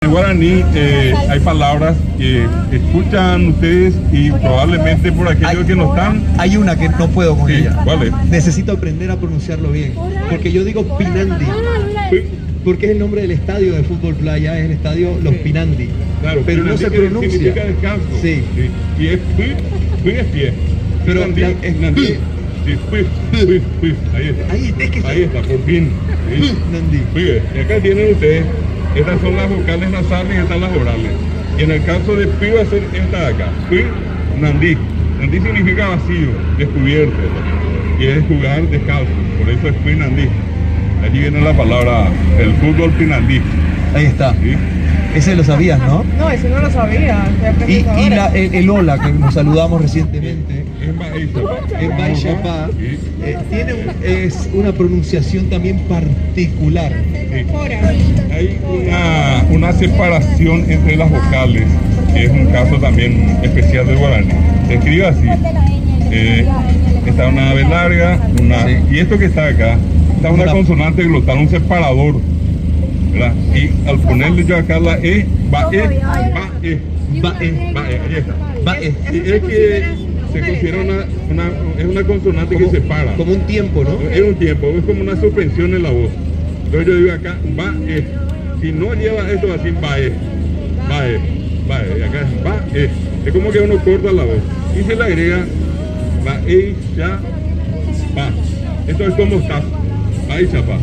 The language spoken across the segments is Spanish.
En guaraní hay palabras que escuchan ustedes y probablemente por aquellos que no están. Hay una que no puedo con Sí, ella. ¿cuál es? Necesito aprender a pronunciarlo bien. Porque yo digo Pinandi. Sí, Porque es el nombre del estadio de fútbol playa, es el estadio Los Pinandi. claro, Pero no se Pinandí pronuncia. significa descanso. Sí. Y es pui es pie. Pero Pinandí, es Pinandí. Sí, pui. Ahí está. Ahí es que Ahí está, por fin. Sí. Pinandi. Muy y acá tienen ustedes, estas son las vocales nasales y estas las orales. Y en el caso de pi va a ser esta de acá, pi, nandí. Nandí significa vacío, descubierto, y es jugar descalzo, por eso es pi nandí. Allí viene la palabra, el fútbol pinandí. Ahí está. ¿Sí? Ese lo sabías, ¿no? No, ese no lo sabía. Estoy Y, aprendiendo ahora. el hola que nos saludamos recientemente. Es Baishapa. En Baishapá Sí. tiene es una pronunciación también particular. Sí. Hay una separación entre las vocales, que es un caso también especial del guaraní. Se escribe así. Está una ave larga, Sí. y esto que está acá, está una consonante glotal, un separador, ¿verdad? Y al ponerle yo acá la E, va E, ahí está. Y es que se considera es una consonante que separa. Como un tiempo, ¿no? Es un tiempo, es como una suspensión en la voz. Entonces yo digo acá, va E. Si no lleva esto así, va E. Y acá es va E. Es como que uno corta la voz. Y se le agrega, va E, ya, va. Esto es como estás. Va y chapa.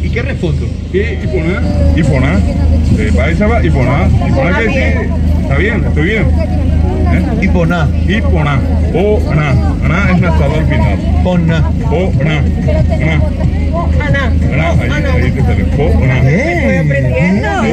¿Y qué respondo? Y poná. Va y chapa, y poná. Y poná que sí. Está bien, estoy bien. Y poná. Y poná. Aná es nasal al final. Poná. Aná. Ana. Ahí te sale. Estoy aprendiendo. Sí.